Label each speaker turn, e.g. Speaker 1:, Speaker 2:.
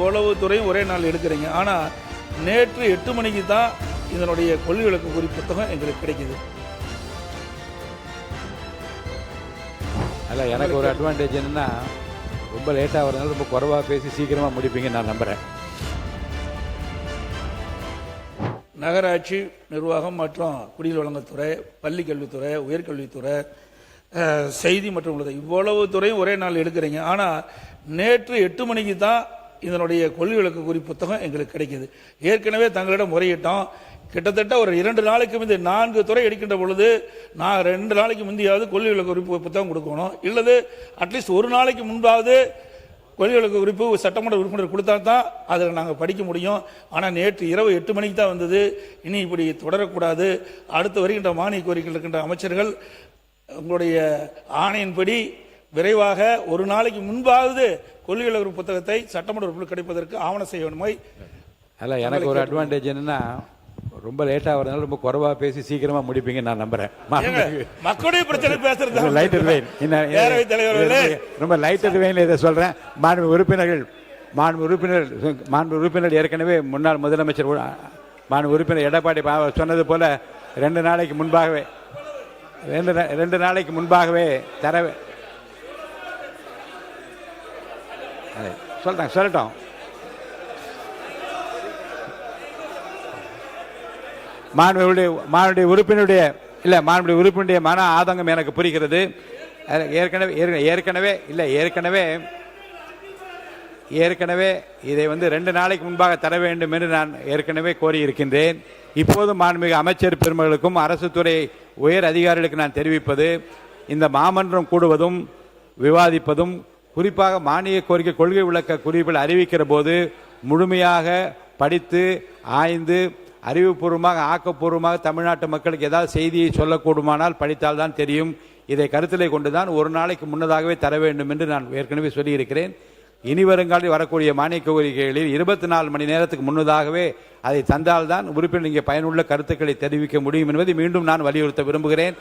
Speaker 1: இவ்வளவு துறையும் ஒரே நாள் எடுக்கிறீங்க. ஆனால் நேற்று 8 மணிக்கு தான் இதனுடைய கொள்கை விளக்க குறி புத்தகம் எங்களுக்கு கிடைக்குது.
Speaker 2: அல்ல, எனக்கு ஒரு அட்வான்டேஜ் என்னன்னா, ரொம்ப லேட்டாக வரதுனால ரொம்ப குறைவாக பேசி சீக்கிரமாக முடிப்பீங்கன்னு நான் நம்புகிறேன்.
Speaker 1: நகராட்சி நிர்வாகம் மற்றும் குடிநீர் வழங்கத்துறை, பள்ளி கல்வித்துறை, உயர்கல்வித்துறை, செய்தி மற்றும் உள்ளது இவ்வளவு துறையும் ஒரே நாள் எடுக்கிறீங்க. ஆனால் நேற்று 8 மணிக்கு தான் இதனுடைய கொள்கை விளக்க குறி புத்தகம் எங்களுக்கு கிடைக்குது. ஏற்கனவே தங்களிடம் முறையிட்டோம். கிட்டத்தட்ட ஒரு 2 நாளைக்கு முந்தைய 4 துறை எடுக்கின்ற பொழுது நான் 2 நாளைக்கு முந்தையாவது கொள்கை விளக்க குறிப்பு புத்தகம் கொடுக்கணும், இல்லது அட்லீஸ்ட் ஒரு நாளைக்கு முன்பாவது கொள்கை விளக்க குறிப்பு சட்டமன்ற உறுப்பினர் கொடுத்தா தான் அதில் நாங்கள் படிக்க முடியும். ஆனால் நேற்று இரவு 8 மணிக்கு தான் வந்தது. இனி இப்படி தொடரக்கூடாது. அடுத்து வருகின்ற மானிய கோரிக்கைகள் இருக்கின்ற அமைச்சர்கள் உங்களுடைய ஆணையின்படி விரைவாக ஒரு நாளைக்கு முன்பாவது கொள்கை விளக்க புத்தகத்தை சட்டமன்ற உறுப்பினர் கிடைப்பதற்கு ஆவணம் செய்ய வேண்டுமாய்.
Speaker 2: அல்ல, எனக்கு ஒரு அட்வான்டேஜ் என்னன்னா, ரொம்ப லேட்டாக வரதுனால ரொம்ப குறைவாக பேசி சீக்கிரமாக முடிப்பீங்கன்னு நான் நம்புகிறேன்.
Speaker 1: மக்களுடைய பிரச்சனை பேசுறது
Speaker 2: லைட்டர் வெயின் ரொம்ப லைட்டர் வெயினில் இதை சொல்கிறேன். மாண்பு உறுப்பினர் ஏற்கனவே முன்னாள் முதலமைச்சர் மாண்பு உறுப்பினர் எடப்பாடி சொன்னது போல 2 நாளைக்கு முன்பாகவே தர சொல்லட்டும். மாண்புடைய உறுப்பினுடைய மன ஆதங்கம் எனக்கு புரிகிறது. ஏற்கனவே இதை 2 நாளைக்கு முன்பாக தர வேண்டும் என்று நான் ஏற்கனவே கோரியிருக்கின்றேன். இப்போது மாண்புமிகு அமைச்சர் பெருமகளுக்கும் அரசு துறை உயர் அதிகாரிகளுக்கு நான் தெரிவிப்பது, இந்த மாமன்றம் கூடுவதும் விவாதிப்பதும் குறிப்பாக மானிய கோரிக்கை கொள்கை விளக்க குறிப்பில் அறிவிக்கிற போது முழுமையாக படித்து ஆய்ந்து அறிவுபூர்வமாக ஆக்கப்பூர்வமாக தமிழ்நாட்டு மக்களுக்கு ஏதாவது செய்தியை சொல்லக்கூடுமானால் படித்தால்தான் தெரியும். இதை கருத்திலே கொண்டுதான் ஒரு நாளைக்கு முன்னதாகவே தர வேண்டும் என்று நான் ஏற்கனவே சொல்லியிருக்கிறேன். இனி வருங்காலில் வரக்கூடிய மானிய கோரிக்கைகளில் 24 மணி நேரத்துக்கு முன்னதாகவே அதை தந்தால்தான் உறுப்பினர் இங்கே பயனுள்ள கருத்துக்களை தெரிவிக்க முடியும் என்பதை மீண்டும் நான் வலியுறுத்த விரும்புகிறேன்.